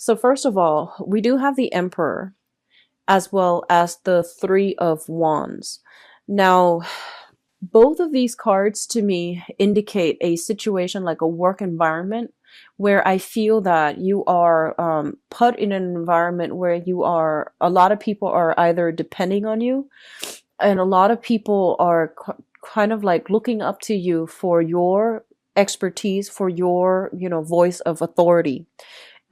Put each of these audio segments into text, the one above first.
So first of all, we do have the Emperor as well as the Three of Wands. Now, both of these cards to me indicate a situation like a work environment where I feel that you are put in an environment where a lot of people are either depending on you, and a lot of people are kind of like looking up to you for your expertise, for your, voice of authority.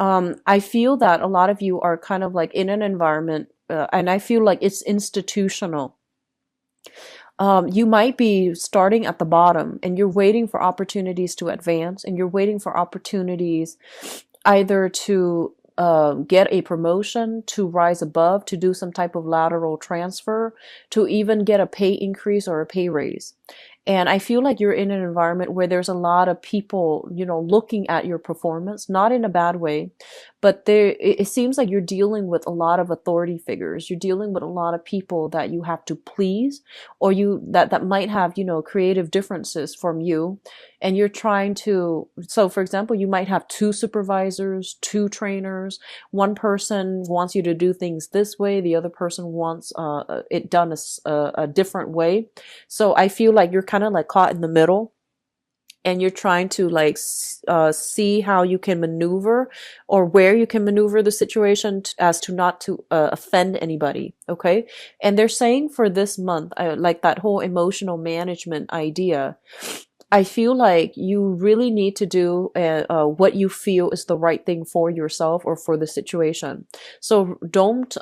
I feel that a lot of you are kind of like in an environment, and I feel like it's institutional. You might be starting at the bottom and you're waiting for opportunities to advance, and you're waiting for opportunities either to get a promotion, to rise above, to do some type of lateral transfer, to even get a pay increase or a pay raise. And I feel like you're in an environment where there's a lot of people, looking at your performance, not in a bad way, but it seems like you're dealing with a lot of authority figures. You're dealing with a lot of people that you have to please, or that might have, creative differences from you. And you're trying to, so for example, you might have two supervisors, two trainers. One person wants you to do things this way. The other person wants it done a different way. So I feel like you're kind of like caught in the middle, and you're trying to like see how you can maneuver, or where you can maneuver the situation as to not to offend anybody. Okay. And they're saying for this month, like that whole emotional management idea, I feel like you really need to do what you feel is the right thing for yourself or for the situation. So don't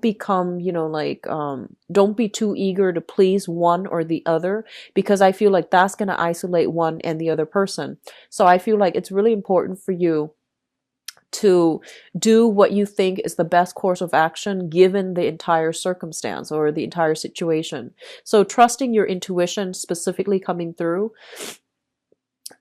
become, don't be too eager to please one or the other, because I feel like that's going to isolate one and the other person. So I feel like it's really important for you to do what you think is the best course of action given the entire circumstance or the entire situation. So trusting your intuition specifically coming through,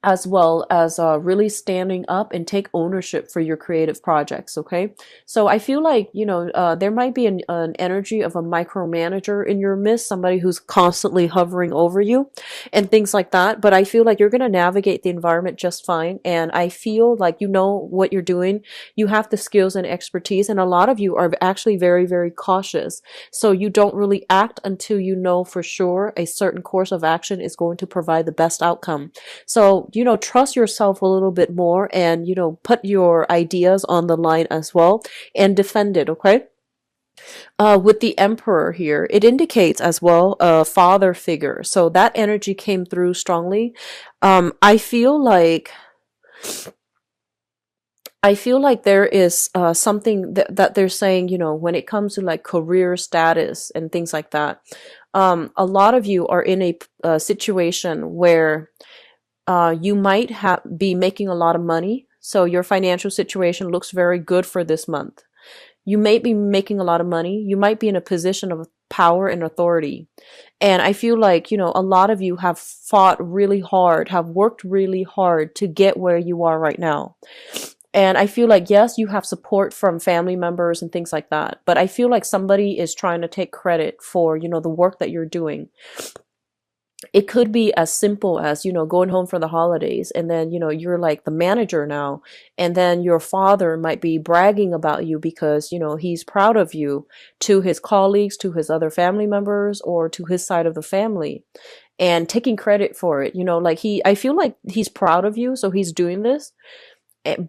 as well as really standing up and take ownership for your creative projects. Okay. So I feel like, there might be an energy of a micromanager in your midst, somebody who's constantly hovering over you and things like that. But I feel like you're going to navigate the environment just fine. And I feel like you know what you're doing. You have the skills and expertise. And a lot of you are actually very, very cautious. So you don't really act until you know for sure a certain course of action is going to provide the best outcome. So, trust yourself a little bit more, and, put your ideas on the line as well and defend it. Okay. With the Emperor here, it indicates as well a father figure. So that energy came through strongly. I feel like there is something that they're saying, when it comes to like career status and things like that. A lot of you are in a situation where you might be making a lot of money. So your financial situation looks very good for this month. You may be making a lot of money. You might be in a position of power and authority. And I feel like, a lot of you have fought really hard, have worked really hard to get where you are right now. And I feel like, yes, you have support from family members and things like that. But I feel like somebody is trying to take credit for, the work that you're doing. It could be as simple as, going home for the holidays, and then, you're like the manager now, and then your father might be bragging about you because, he's proud of you to his colleagues, to his other family members, or to his side of the family, and taking credit for it. I feel like he's proud of you, so he's doing this.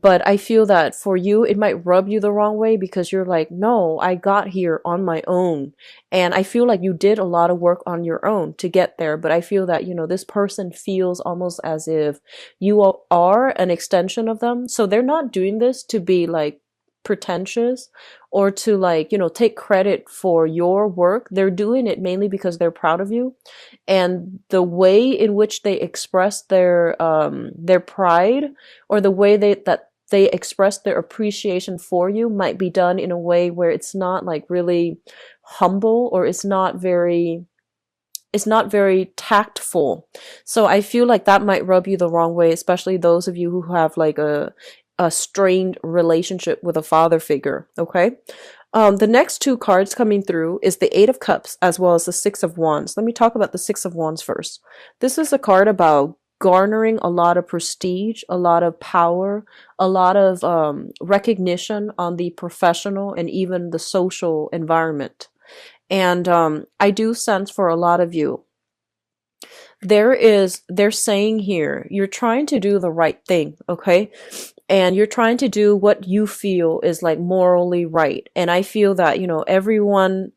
But I feel that for you, it might rub you the wrong way, because you're like, no, I got here on my own. And I feel like you did a lot of work on your own to get there. But I feel that, this person feels almost as if you are an extension of them. So they're not doing this to be like pretentious or to like, take credit for your work. They're doing it mainly because they're proud of you. And the way in which they express their pride, or the way that they express their appreciation for you, might be done in a way where it's not like really humble, or it's not very tactful. So I feel like that might rub you the wrong way, especially those of you who have like a strained relationship with a father figure. Okay. The next two cards coming through is the Eight of Cups as well as the Six of Wands. Let me talk about the Six of Wands first. This is a card about garnering a lot of prestige, a lot of power, a lot of recognition on the professional and even the social environment. And I do sense for a lot of you, they're saying here, you're trying to do the right thing, okay? And you're trying to do what you feel is like morally right. And I feel that, everyone,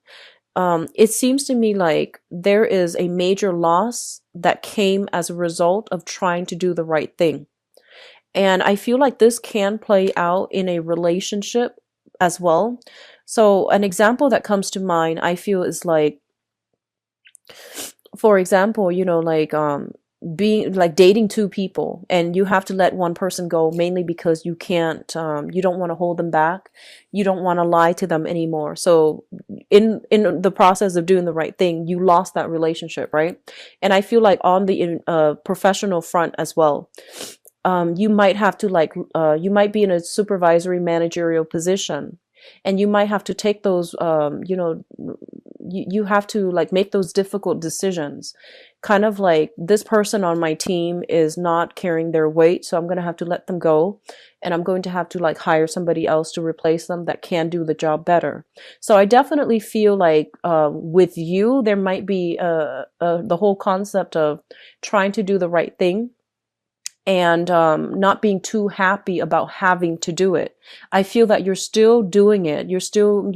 it seems to me like there is a major loss that came as a result of trying to do the right thing. And I feel like this can play out in a relationship as well. So an example that comes to mind, I feel, is like, for example, like being like dating two people, and you have to let one person go mainly because you can't, you don't want to hold them back, you don't want to lie to them anymore. So in the process of doing the right thing, you lost that relationship, right? And I feel like on the professional front as well, you might have to like, you might be in a supervisory managerial position, and you might have to take those, you have to like make those difficult decisions. Kind of like, this person on my team is not carrying their weight, so I'm going to have to let them go. And I'm going to have to like hire somebody else to replace them that can do the job better. So I definitely feel like with you, there might be the whole concept of trying to do the right thing, and not being too happy about having to do it. I feel that you're still doing it. You're still,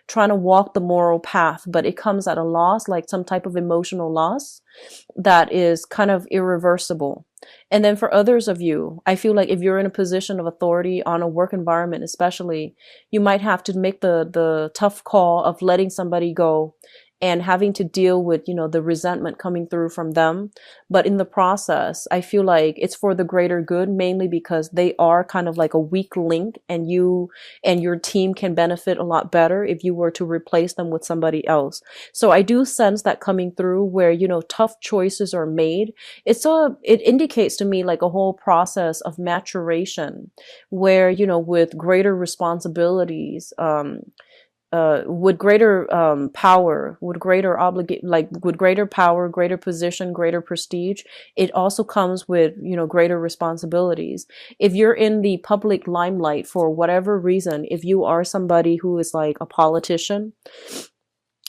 trying to walk the moral path, but it comes at a loss, like some type of emotional loss that is kind of irreversible. And then for others of you, I feel like if you're in a position of authority on a work environment, especially, you might have to make the tough call of letting somebody go and having to deal with, the resentment coming through from them. But in the process, I feel like it's for the greater good, mainly because they are kind of like a weak link, and you and your team can benefit a lot better if you were to replace them with somebody else. So I do sense that coming through where, tough choices are made. It indicates to me like a whole process of maturation where, with greater responsibilities, with greater power, with greater with greater power, greater position, greater prestige, it also comes with, greater responsibilities. If you're in the public limelight for whatever reason, if you are somebody who is like a politician,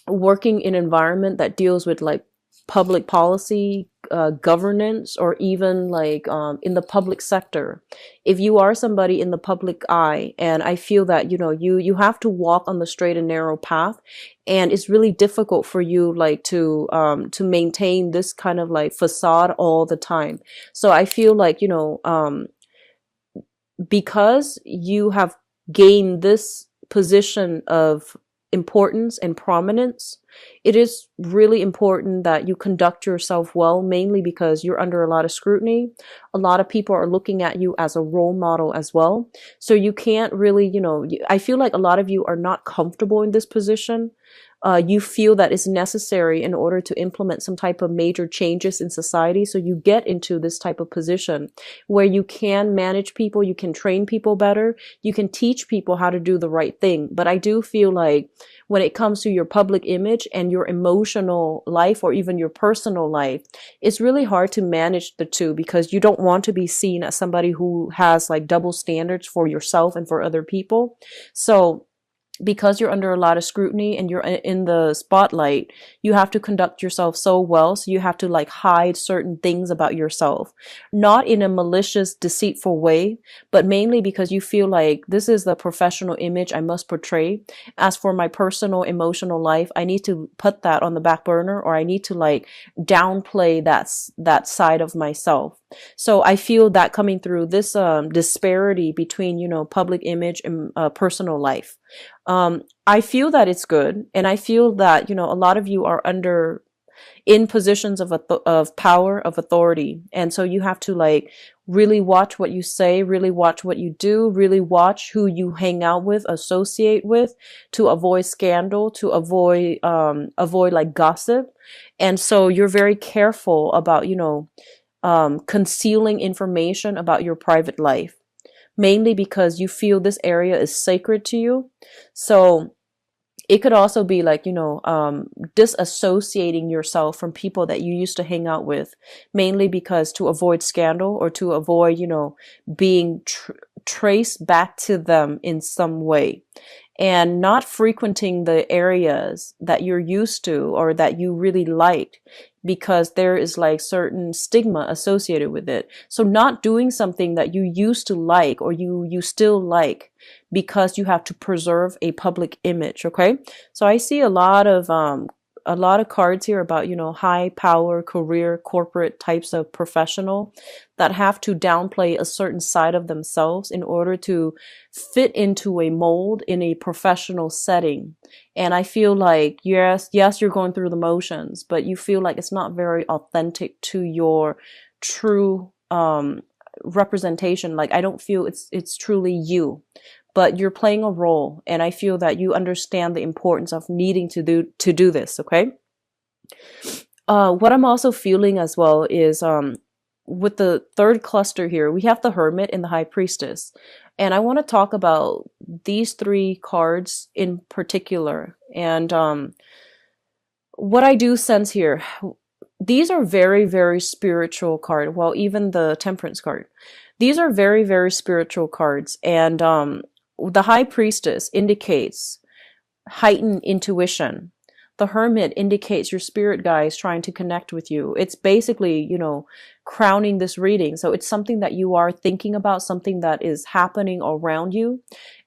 working in an environment that deals with like public policy, governance, or even like in the public sector, if you are somebody in the public eye, and I feel that, you have to walk on the straight and narrow path, and it's really difficult for you like to maintain this kind of like facade all the time. So I feel like, because you have gained this position of importance and prominence, it is really important that you conduct yourself well, mainly because you're under a lot of scrutiny. A lot of people are looking at you as a role model as well. So you can't really, I feel like a lot of you are not comfortable in this position. You feel that it's necessary in order to implement some type of major changes in society. So you get into this type of position where you can manage people, you can train people better, you can teach people how to do the right thing. But I do feel like when it comes to your public image and your emotional life, or even your personal life, it's really hard to manage the two, because you don't want to be seen as somebody who has like double standards for yourself and for other people. So because you're under a lot of scrutiny and you're in the spotlight, you have to conduct yourself so well. So you have to like hide certain things about yourself, not in a malicious, deceitful way, but mainly because you feel like this is the professional image I must portray. As for my personal emotional life, I need to put that on the back burner, or I need to like downplay that side of myself. So I feel that coming through this disparity between, public image and personal life. I feel that it's good. And I feel that, a lot of you are in positions of power, of authority. And so you have to like really watch what you say, really watch what you do, really watch who you hang out with, associate with, to avoid scandal, to avoid like gossip. And so you're very careful about, concealing information about your private life, mainly because you feel this area is sacred to you. So It could also be like, disassociating yourself from people that you used to hang out with, mainly because to avoid scandal or to avoid, being traced back to them in some way, and not frequenting the areas that you're used to or that you really liked, because there is like certain stigma associated with it. So not doing something that you used to like or you still like because you have to preserve a public image. Okay. So I see a lot of cards here about, high power, career, corporate types of professional that have to downplay a certain side of themselves in order to fit into a mold in a professional setting. And I feel like, yes, you're going through the motions, but you feel like it's not very authentic to your true, representation. Like, I don't feel it's truly you, but you're playing a role. And I feel that you understand the importance of needing to do this. Okay. What I'm also feeling as well is, with the third cluster here, we have the Hermit and the High Priestess. And I want to talk about these three cards in particular. And what I do sense here, these are very, very spiritual cards. Well, even the Temperance card. These are very, very spiritual cards. And the High Priestess indicates heightened intuition. The Hermit indicates your spirit guides trying to connect with you. It's basically, crowning this reading. So it's something that you are thinking about, something that is happening around you.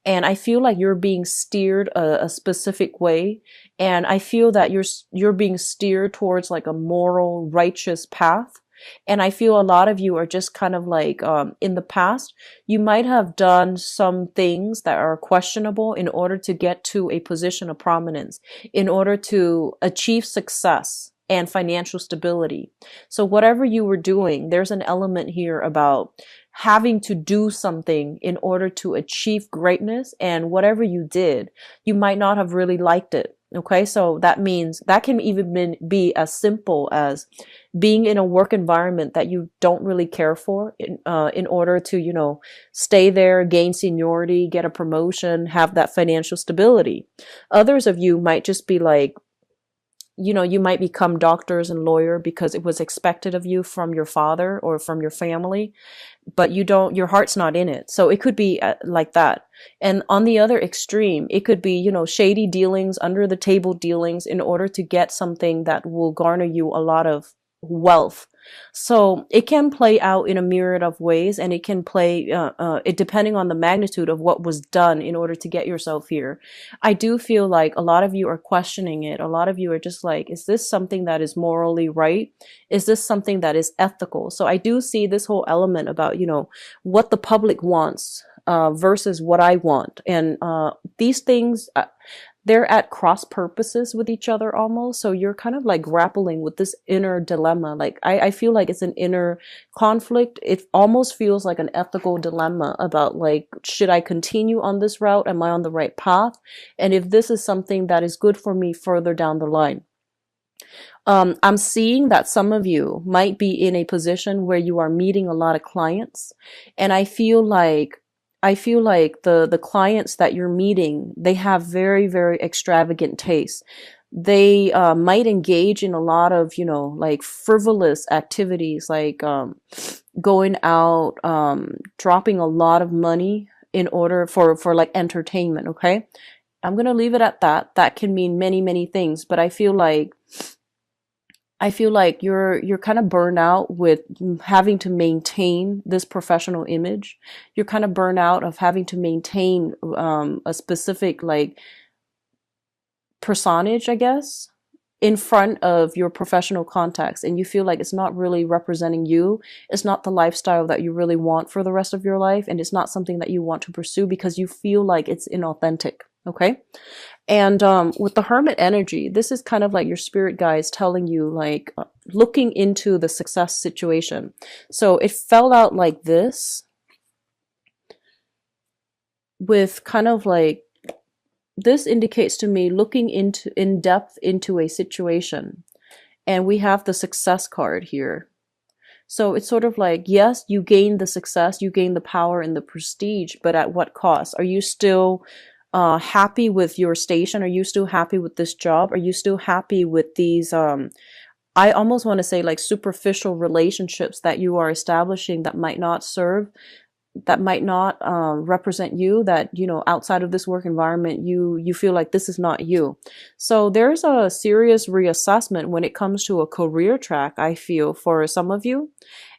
And I feel like you're being steered a specific way. And I feel that you're being steered towards like a moral, righteous path. And I feel a lot of you are just kind of like, in the past, you might have done some things that are questionable in order to get to a position of prominence, in order to achieve success and financial stability. So whatever you were doing, there's an element here about having to do something in order to achieve greatness. And whatever you did, you might not have really liked it. Okay, so that means that can even be as simple as being in a work environment that you don't really care for, in order to, stay there, gain seniority, get a promotion, have that financial stability. Others of you might just be like, you might become doctors and lawyer because it was expected of you from your father or from your family, but your heart's not in it. So it could be like that. And on the other extreme, it could be, shady dealings, under the table dealings in order to get something that will garner you a lot of wealth. So it can play out in a myriad of ways, and it can play, it depending on the magnitude of what was done in order to get yourself here. I do feel like a lot of you are questioning it. A lot of you are just like, is this something that is morally right? Is this something that is ethical? So I do see this whole element about, what the public wants, versus what I want. And, these things, they're at cross purposes with each other almost. So you're kind of like grappling with this inner dilemma. Like I feel like it's an inner conflict. It almost feels like an ethical dilemma about like, should I continue on this route? Am I on the right path? And if this is something that is good for me further down the line. I'm seeing that some of you might be in a position where you are meeting a lot of clients. And I feel like the clients that you're meeting, they have very, very extravagant tastes. They might engage in a lot of, like frivolous activities, like going out, dropping a lot of money in order for like entertainment. Okay. I'm going to leave it at that. That can mean many, many things, but I feel like you're kind of burned out with having to maintain this professional image. You're kind of burned out of having to maintain a specific like personage, I guess, in front of your professional contacts, and you feel like it's not really representing you. It's not the lifestyle that you really want for the rest of your life, and it's not something that you want to pursue because you feel like it's inauthentic. Okay. And with the Hermit energy, this is kind of like your spirit guides telling you, like, looking into the success situation. So it fell out like this, with kind of like, this indicates to me looking in depth into a situation. And we have the success card here. So it's sort of like, yes, you gain the success, you gain the power and the prestige, but at what cost? Are you still happy with your station? Are you still happy with this job? Are you still happy with these I almost want to say like superficial relationships that you are establishing that might not serve, that might not represent you, that, you know, outside of this work environment, you feel like this is not you. So there's a serious reassessment when it comes to a career track, I feel, for some of you.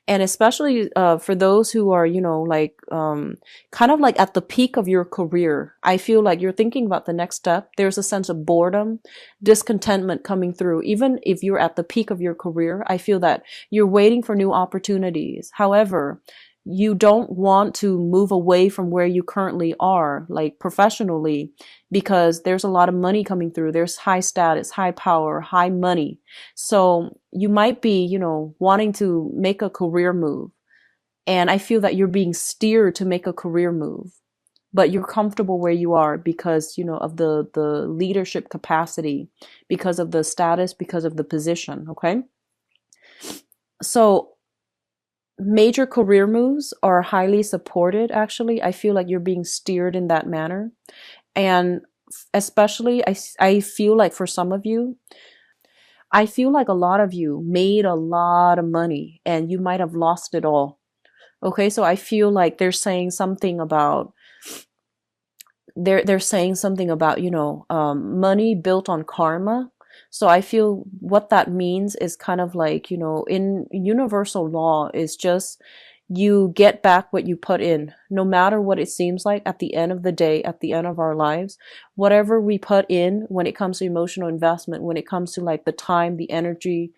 And especially for those who are, you know, like kind of like at the peak of your career, I feel like you're thinking about the next step. There's a sense of boredom, discontentment coming through. Even if you're at the peak of your career, I feel that you're waiting for new opportunities. However, you don't want to move away from where you currently are, like professionally, because there's a lot of money coming through. There's high status, high power, high money. So you might be, you know, wanting to make a career move. And I feel that you're being steered to make a career move, but you're comfortable where you are because, you know, of the leadership capacity, because of the status, because of the position. Okay. So major career moves are highly supported, actually. I feel like you're being steered in that manner. And especially, I feel like for some of you, I feel like a lot of you made a lot of money and you might have lost it all. Okay, so I feel like they're saying something about, you know, money built on karma. So I feel what that means is kind of like, you know, in universal law is just you get back what you put in, no matter what it seems like at the end of the day, at the end of our lives, whatever we put in when it comes to emotional investment, when it comes to like the time, the energy,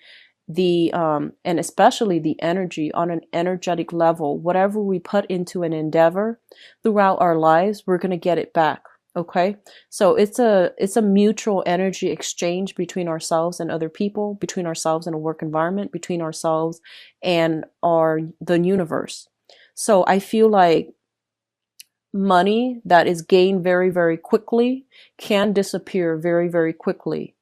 and especially the energy on an energetic level, whatever we put into an endeavor throughout our lives, we're going to get it back. Okay. So it's a mutual energy exchange between ourselves and other people, between ourselves and a work environment, between ourselves and the universe. So I feel like money that is gained very, very quickly can disappear very, very quickly.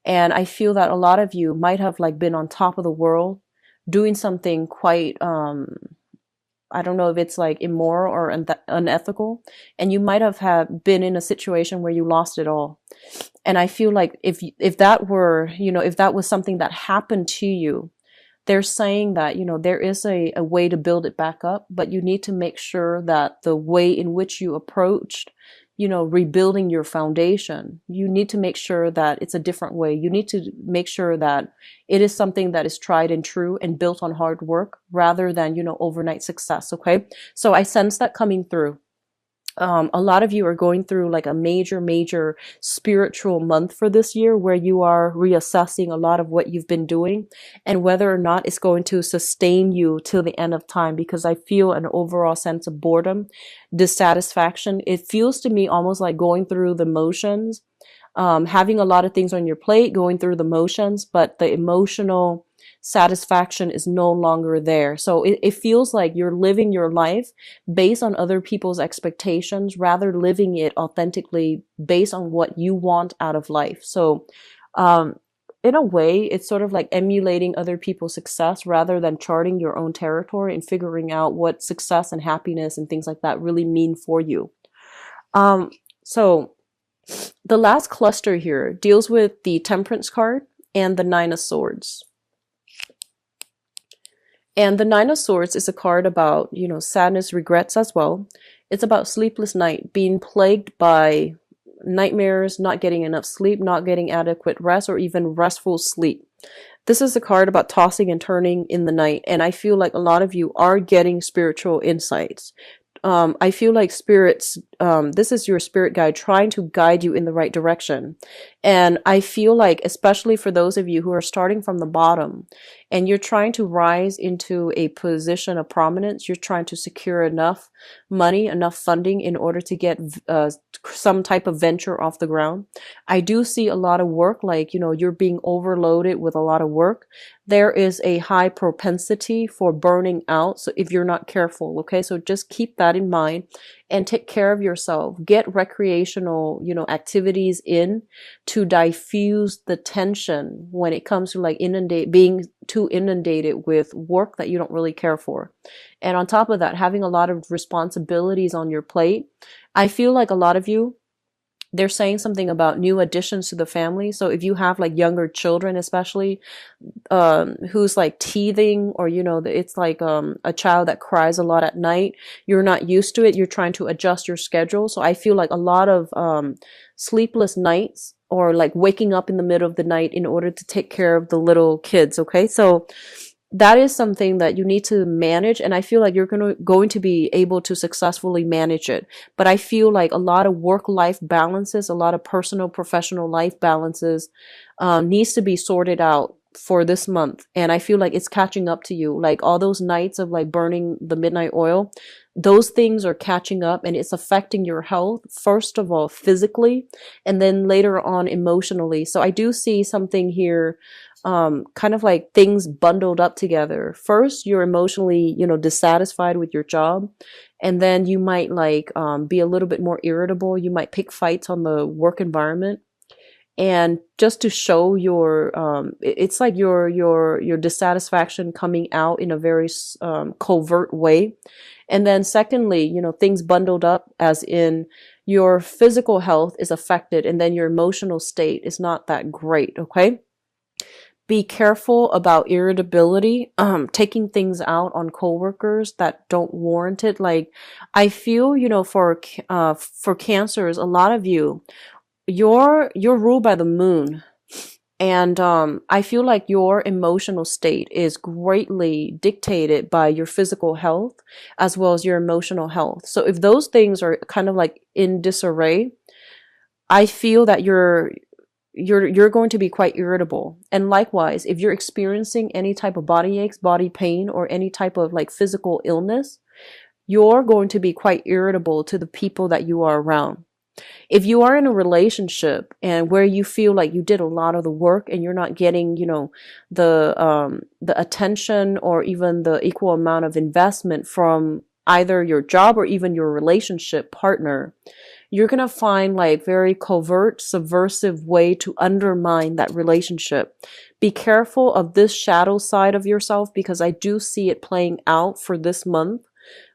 And I feel that a lot of you might have like been on top of the world doing something quite, I don't know if it's like immoral or unethical. And you might have been in a situation where you lost it all. And I feel like if that were, you know, if that was something that happened to you, they're saying that, you know, there is a way to build it back up, but you need to make sure that the way in which you approached, you know, rebuilding your foundation, you need to make sure that it's a different way. You need to make sure that it is something that is tried and true and built on hard work rather than, you know, overnight success. Okay. So I sense that coming through. A lot of you are going through like a major spiritual month for this year where you are reassessing a lot of what you've been doing and whether or not it's going to sustain you till the end of time, because I feel an overall sense of boredom, dissatisfaction. It feels to me almost like going through the motions, having a lot of things on your plate, going through the motions, but the emotional satisfaction is no longer there. So it feels like you're living your life based on other people's expectations rather living it authentically based on what you want out of life. So, in a way, it's sort of like emulating other people's success rather than charting your own territory and figuring out what success and happiness and things like that really mean for you. So the last cluster here deals with the Temperance card and the Nine of Swords. And the Nine of Swords is a card about, you know, sadness, regrets as well. It's about sleepless night, being plagued by nightmares, not getting enough sleep, not getting adequate rest, or even restful sleep. This is a card about tossing and turning in the night. And I feel like a lot of you are getting spiritual insights. I feel like spirits, this is your spirit guide trying to guide you in the right direction. And I feel like, especially for those of you who are starting from the bottom and you're trying to rise into a position of prominence, you're trying to secure enough money, enough funding in order to get some type of venture off the ground. I do see a lot of work, like, you know, you're being overloaded with a lot of work. There is a high propensity for burning out. So if you're not careful, okay, so just keep that in mind and take care of yourself. Get recreational, you know, activities in to diffuse the tension when it comes to like being too inundated with work that you don't really care for. And on top of that, having a lot of responsibilities on your plate. I feel like a lot of you They're saying something about new additions to the family. So if you have like younger children, especially, who's like teething, or it's like a child that cries a lot at night, you're not used to it, you're trying to adjust your schedule. So I feel like a lot of sleepless nights, or like waking up in the middle of the night in order to take care of the little kids. Okay, so that is something that you need to manage, and I feel like you're going to be able to successfully manage it. But I feel like a lot of work life balances, a lot of personal professional life balances, needs to be sorted out for this month. And I feel like it's catching up to you, like all those nights of like burning the midnight oil, those things are catching up, and it's affecting your health, first of all physically, and then later on emotionally. So I do see something here, kind of like things bundled up together. First, you're emotionally, dissatisfied with your job. And then you might like, be a little bit more irritable. You might pick fights on the work environment. And just to show your, it's like your dissatisfaction coming out in a very, covert way. And then secondly, things bundled up, as in your physical health is affected, and then your emotional state is not that great. Okay. Be careful about irritability, taking things out on coworkers that don't warrant it. Like, I feel, for cancers, a lot of you're ruled by the moon. And I feel like your emotional state is greatly dictated by your physical health as well as your emotional health. So if those things are kind of like in disarray, I feel that you're going to be quite irritable. And likewise, if you're experiencing any type of body aches, body pain, or any type of like physical illness, you're going to be quite irritable to the people that you are around. If you are in a relationship and where you feel like you did a lot of the work and you're not getting, the attention or even the equal amount of investment from either your job or even your relationship partner, you're going to find like very covert, subversive way to undermine that relationship. Be careful of this shadow side of yourself, because I do see it playing out for this month,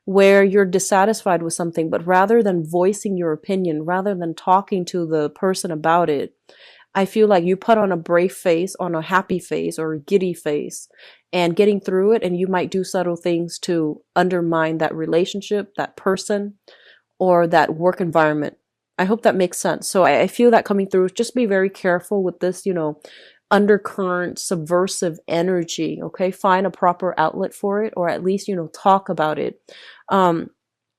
where you're dissatisfied with something, but rather than voicing your opinion, rather than talking to the person about it, I feel like you put on a brave face, on a happy face, or a giddy face, and getting through it, and you might do subtle things to undermine that relationship, that person, or that work environment. I hope that makes sense. So I feel that coming through. Just be very careful with this, undercurrent subversive energy. Okay, find a proper outlet for it, or at least, talk about it.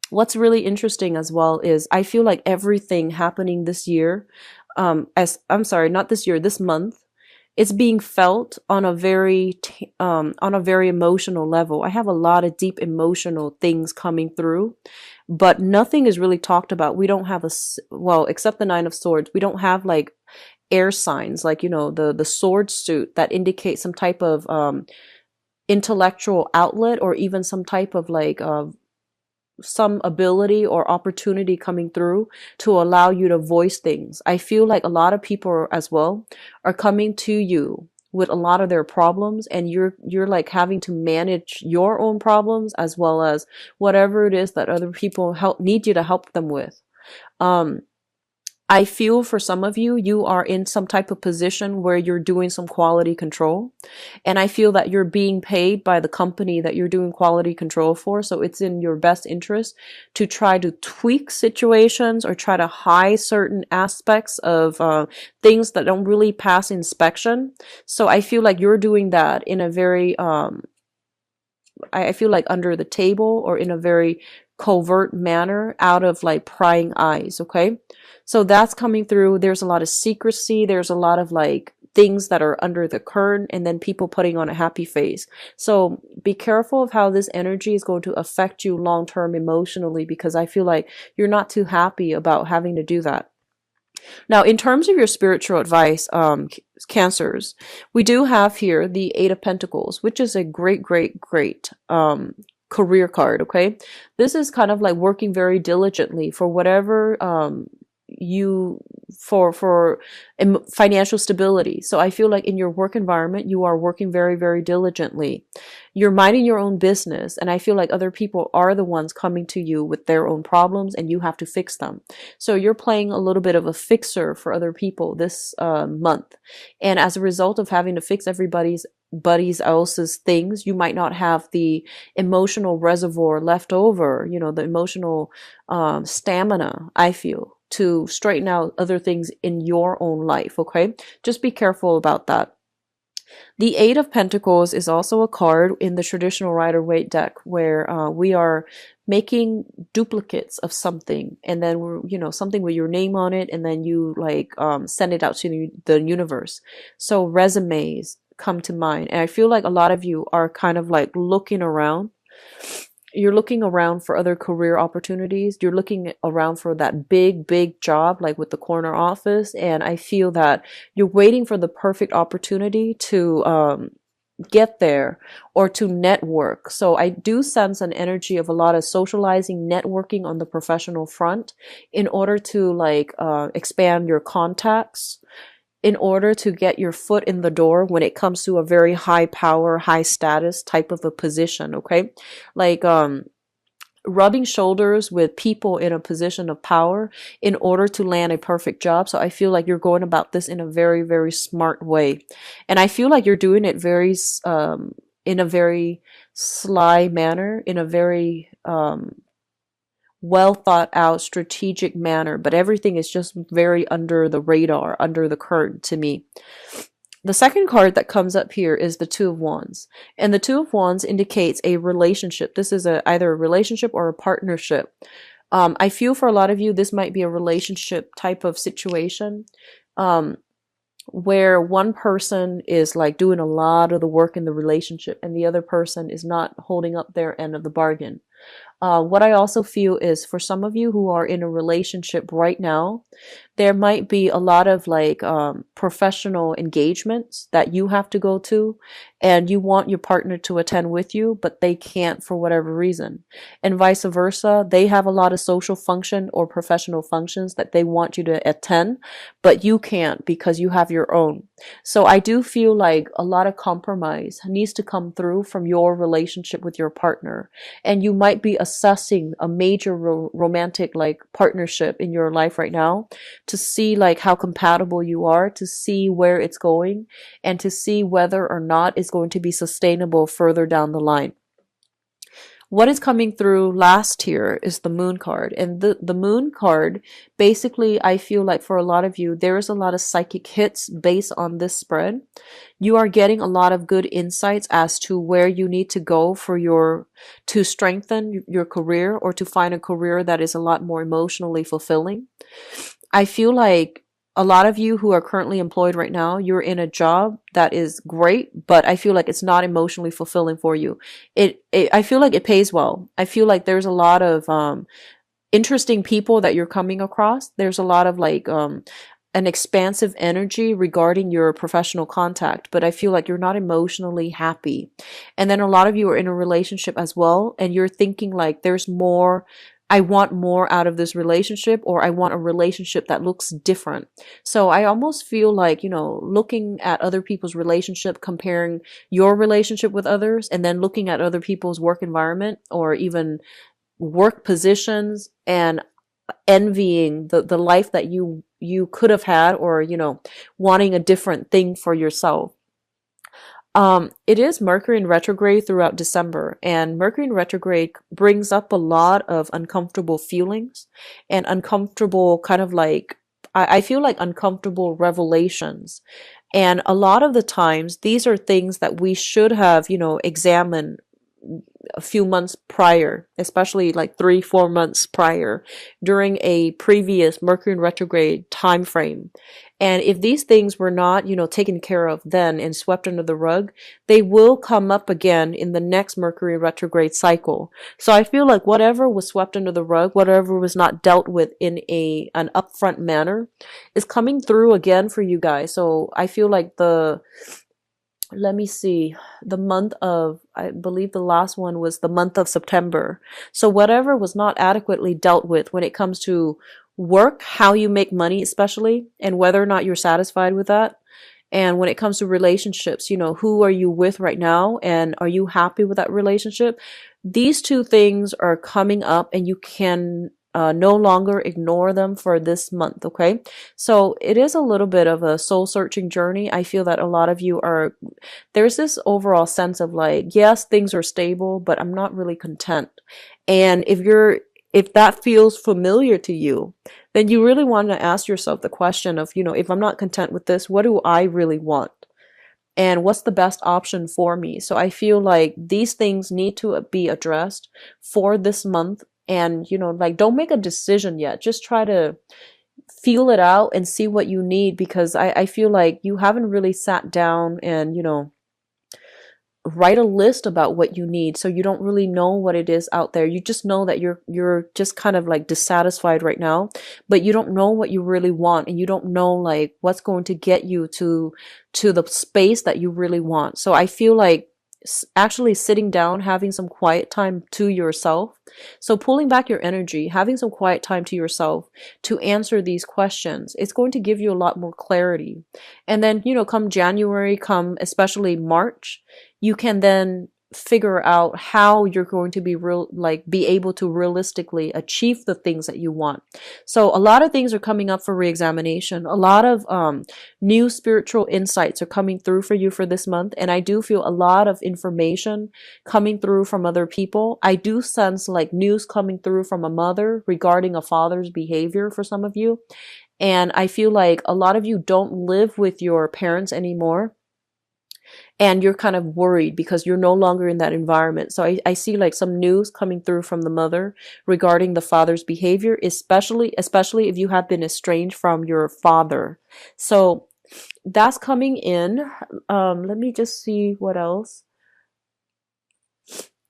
What's really interesting as well is I feel like everything happening this year, as I'm sorry, not this year, this month, it's being felt on a very emotional level. I have a lot of deep emotional things coming through, but nothing is really talked about. We don't have well, except the Nine of Swords, we don't have like air signs, like, the sword suit that indicates some type of intellectual outlet, or even some type of like some ability or opportunity coming through to allow you to voice things. I feel like a lot of people as well are coming to you with a lot of their problems, and you're like having to manage your own problems as well as whatever it is that other people need you to help them with. I feel for some of you, you are in some type of position where you're doing some quality control. And I feel that you're being paid by the company that you're doing quality control for. So it's in your best interest to try to tweak situations or try to hide certain aspects of things that don't really pass inspection. So I feel like you're doing that in a very, I feel like under the table, or in a very covert manner, out of like prying eyes. Okay. So that's coming through. There's a lot of secrecy. There's a lot of like things that are under the curtain, and then people putting on a happy face. So be careful of how this energy is going to affect you long term emotionally, because I feel like you're not too happy about having to do that. Now, in terms of your spiritual advice, Cancers, we do have here the Eight of Pentacles, which is a great, great, great career card. Okay, this is kind of like working very diligently for whatever you for financial stability. So I feel like in your work environment, you are working very, very diligently. You're minding your own business, and I feel like other people are the ones coming to you with their own problems, and you have to fix them. So you're playing a little bit of a fixer for other people this month, and as a result of having to fix everybody's buddies else's things, you might not have the emotional reservoir left over, the emotional stamina, I feel, to straighten out other things in your own life. Okay, just be careful about that. The Eight of Pentacles is also a card in the traditional Rider-Waite deck where we are making duplicates of something, and then we're, something with your name on it, and then you like send it out to the universe. So resumes come to mind, and I feel like a lot of you are kind of like looking around. You're looking around for other career opportunities. You're looking around for that big job, like with the corner office. And I feel that you're waiting for the perfect opportunity to get there or to network. So I do sense an energy of a lot of socializing, networking on the professional front in order to like expand your contacts, in order to get your foot in the door when it comes to a very high power, high status type of a position. Okay. Like, rubbing shoulders with people in a position of power in order to land a perfect job. So I feel like you're going about this in a very, very smart way. And I feel like you're doing it in a very sly manner, in a very, well thought out strategic manner, but everything is just very under the radar, under the curtain to me. The second card that comes up here is the Two of Wands, and the Two of Wands indicates a relationship. This is either a relationship or a partnership. I feel for a lot of you this might be a relationship type of situation, where one person is like doing a lot of the work in the relationship and the other person is not holding up their end of the bargain. What I also feel is for some of you who are in a relationship right now, there might be a lot of like professional engagements that you have to go to, and you want your partner to attend with you, but they can't for whatever reason. And vice versa, they have a lot of social function or professional functions that they want you to attend, but you can't because you have your own. So I do feel like a lot of compromise needs to come through from your relationship with your partner, and you might be assessing a major romantic like partnership in your life right now to see like how compatible you are, to see where it's going, and to see whether or not it's going to be sustainable further down the line. What is coming through last here is the Moon card. And the Moon card, basically, I feel like for a lot of you, there is a lot of psychic hits based on this spread. You are getting a lot of good insights as to where you need to go to strengthen your career or to find a career that is a lot more emotionally fulfilling. I feel like a lot of you who are currently employed right now, you're in a job that is great, but I feel like it's not emotionally fulfilling for you. I feel like it pays well. I feel like there's a lot of interesting people that you're coming across. There's a lot of like an expansive energy regarding your professional contact, but I feel like you're not emotionally happy. And then a lot of you are in a relationship as well, and you're thinking like there's more. I want more out of this relationship, or I want a relationship that looks different. So I almost feel like, looking at other people's relationship, comparing your relationship with others, and then looking at other people's work environment or even work positions and envying the life that you could have had, or, wanting a different thing for yourself. It is Mercury in retrograde throughout December, and Mercury in retrograde brings up a lot of uncomfortable feelings and uncomfortable kind of like, I feel like uncomfortable revelations. And a lot of the times, these are things that we should have, examined a few months prior, especially like 3-4 months prior, during a previous Mercury in retrograde time frame. And if these things were not, taken care of then and swept under the rug, they will come up again in the next Mercury retrograde cycle. So I feel like whatever was swept under the rug, whatever was not dealt with in an upfront manner, is coming through again for you guys. So I feel like let me see, the month of, I believe the last one was the month of September. So whatever was not adequately dealt with when it comes to work, how you make money, especially, and whether or not you're satisfied with that. And when it comes to relationships, who are you with right now? And are you happy with that relationship? These two things are coming up and you can no longer ignore them for this month. Okay. So it is a little bit of a soul searching journey. I feel that a lot of you there's this overall sense of like, yes, things are stable, but I'm not really content. And if that feels familiar to you, then you really want to ask yourself the question of, if I'm not content with this, what do I really want? And what's the best option for me? So I feel like these things need to be addressed for this month. And, like, don't make a decision yet. Just try to feel it out and see what you need, because I feel like you haven't really sat down and, write a list about what you need, so you don't really know what it is out there. You just know that you're just kind of like dissatisfied right now, but you don't know what you really want, and you don't know like what's going to get you to the space that you really want. So I feel like actually sitting down, having some quiet time to yourself, so pulling back your energy, having some quiet time to yourself to answer these questions, it's going to give you a lot more clarity. And then, come January, come especially March, you can then figure out how you're going to be able to realistically achieve the things that you want. So a lot of things are coming up for reexamination. A lot of new spiritual insights are coming through for you for this month, and I do feel a lot of information coming through from other people. I do sense like news coming through from a mother regarding a father's behavior for some of you, and I feel like a lot of you don't live with your parents anymore, and you're kind of worried because you're no longer in that environment. So I see like some news coming through from the mother regarding the father's behavior, especially if you have been estranged from your father. So that's coming in. Let me just see what else.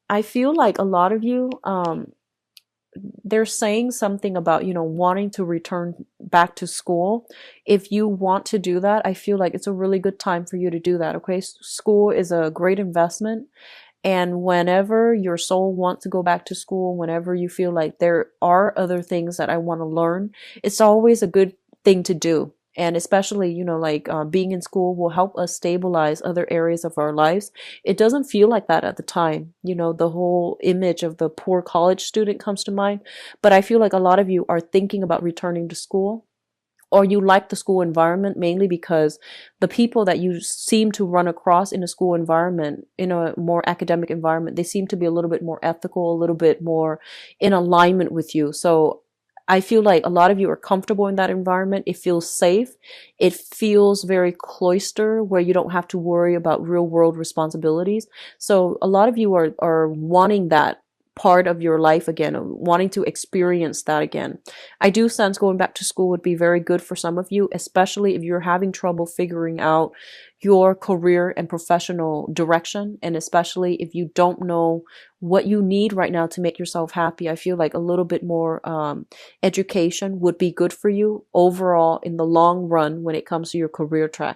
I feel like a lot of you, they're saying something about, wanting to return back to school. If you want to do that, I feel like it's a really good time for you to do that. Okay. School is a great investment. And whenever your soul wants to go back to school, whenever you feel like there are other things that I want to learn, it's always a good thing to do. And especially, being in school will help us stabilize other areas of our lives. It doesn't feel like that at the time. The whole image of the poor college student comes to mind. But I feel like a lot of you are thinking about returning to school, or you like the school environment mainly because the people that you seem to run across in a school environment, in a more academic environment, they seem to be a little bit more ethical, a little bit more in alignment with you. So I feel like a lot of you are comfortable in that environment. It feels safe. It feels very cloistered, where you don't have to worry about real world responsibilities. So a lot of you are wanting that part of your life again, wanting to experience that again. I do sense going back to school would be very good for some of you, especially if you're having trouble figuring out your career and professional direction, and especially if you don't know what you need right now to make yourself happy. I feel like a little bit more education would be good for you overall in the long run when it comes to your career track.